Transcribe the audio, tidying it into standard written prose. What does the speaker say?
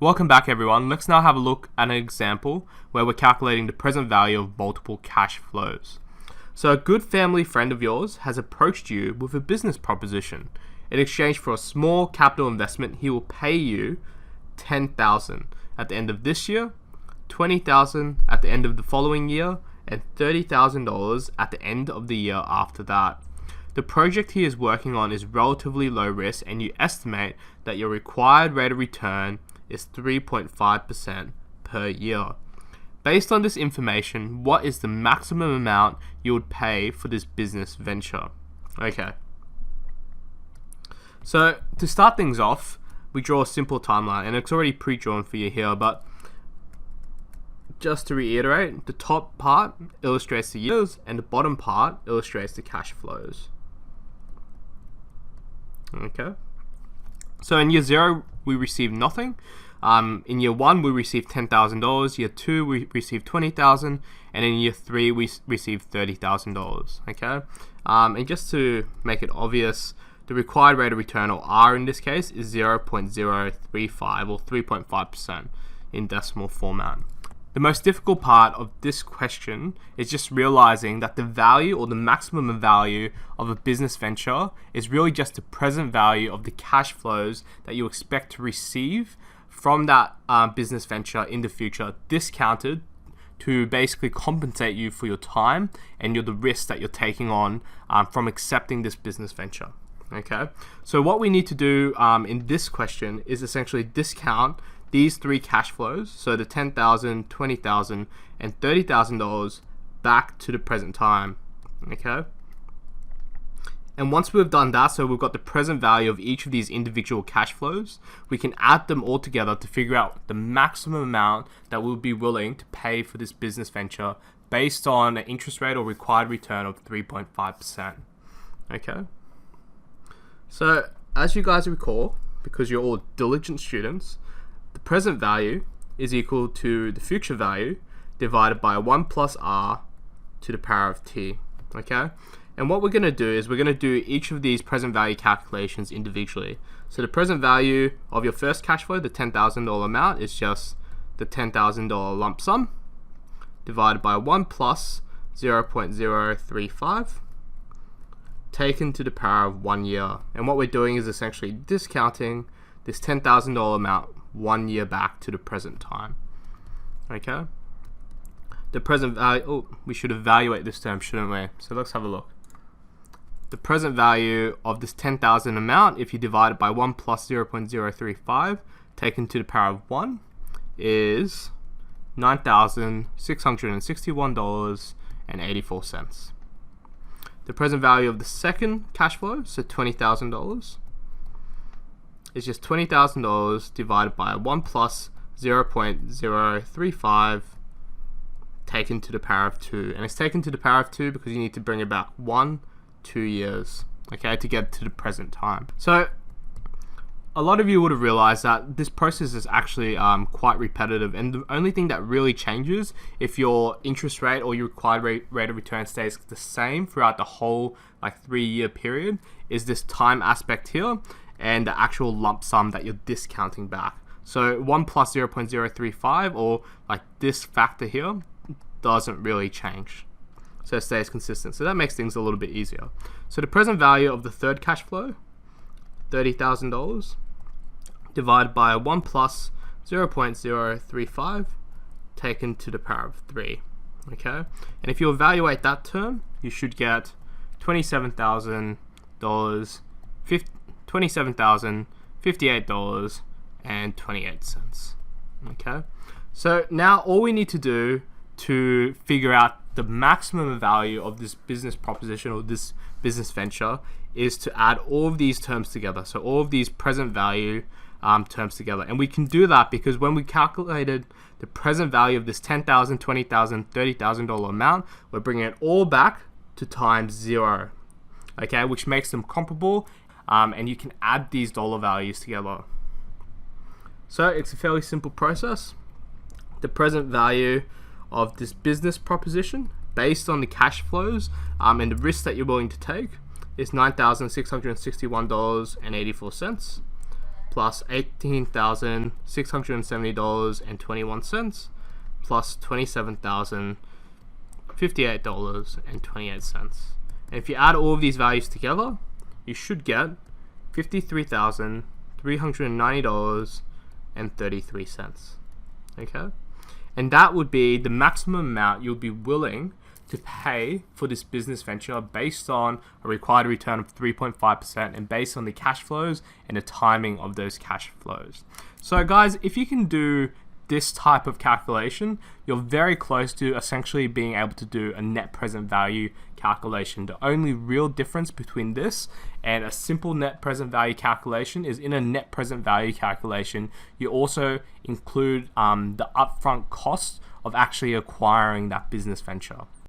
Welcome back everyone. Let's now have a look at an example where we're calculating the present value of multiple cash flows. So a good family friend of yours has approached you with a business proposition. In exchange for a small capital investment, he will pay you $10,000 at the end of this year, $20,000 at the end of the following year, and $30,000 at the end of the year after that. The project he is working on is relatively low risk, and you estimate that your required rate of return is 3.5% per year. Based on this information, what is the maximum amount you would pay for this business venture? Okay. So to start things off, we draw a simple timeline, and it's already pre-drawn for you here, but just to reiterate, the top part illustrates the years and the bottom part illustrates the cash flows. Okay. So in year 0, we receive nothing. In year 1, we receive $10,000. Year 2, we receive $20,000, and in year 3, we receive $30,000. Okay. And just to make it obvious, the required rate of return, or R in this case, is 0.035 or 3.5% in decimal format. The most difficult part of this question is just realizing that the value or the maximum value of a business venture is really just the present value of the cash flows that you expect to receive from that business venture in the future, discounted to basically compensate you for your time and the risk that you're taking on from accepting this business venture. Okay, so what we need to do in this question is essentially discount these three cash flows, so the $10,000, $20,000, and $30,000 back to the present time. Okay, and once we've done that, so we've got the present value of each of these individual cash flows, we can add them all together to figure out the maximum amount that we'll be willing to pay for this business venture based on an interest rate or required return of 3.5%. Okay, so as you guys recall, because you're all diligent students, the present value is equal to the future value divided by 1 plus r to the power of t. Okay, and what we're going to do is we're going to do each of these present value calculations individually. So the present value of your first cash flow, the $10,000 amount, is just the $10,000 lump sum divided by 1 plus 0.035 taken to the power of 1 year. And what we're doing is essentially discounting this $10,000 amount 1 year back to the present time. Okay, the present value, we should evaluate this term, shouldn't we? So let's have a look. The present value of this $10,000 amount, if you divide it by 1 plus 0.035 taken to the power of 1, is $9,661.84. The present value of the second cash flow, so $20,000, is just $20,000 divided by 1 plus 0.035 taken to the power of 2. And it's taken to the power of 2 because you need to bring it back 2 years, okay, to get to the present time. So a lot of you would have realized that this process is actually quite repetitive, and the only thing that really changes if your interest rate or your required rate of return stays the same throughout the whole 3-year period is this time aspect here and the actual lump sum that you're discounting back. So 1 plus 0.035, or this factor here, doesn't really change. So it stays consistent. So that makes things a little bit easier. So the present value of the third cash flow, $30,000, divided by 1 plus 0.035 taken to the power of 3. Okay, and if you evaluate that term, you should get $27,058.28. Okay, so now all we need to do to figure out the maximum value of this business proposition or this business venture is to add all of these terms together. So all of these present value terms together. And we can do that because when we calculated the present value of this $10,000, $20,000, $30,000 amount, we're bringing it all back to times 0. Okay, which makes them comparable, and you can add these dollar values together. So it's a fairly simple process. The present value of this business proposition based on the cash flows and the risk that you're willing to take is $9,661.84. plus $18,670.21 plus $27,058.28. And if you add all of these values together, you should get $53,390.33. Okay? And that would be the maximum amount you'll be willing to pay for this business venture based on a required return of 3.5% and based on the cash flows and the timing of those cash flows. So guys, if you can do this type of calculation, you're very close to essentially being able to do a net present value calculation. The only real difference between this and a simple net present value calculation is in a net present value calculation, you also include the upfront cost of actually acquiring that business venture.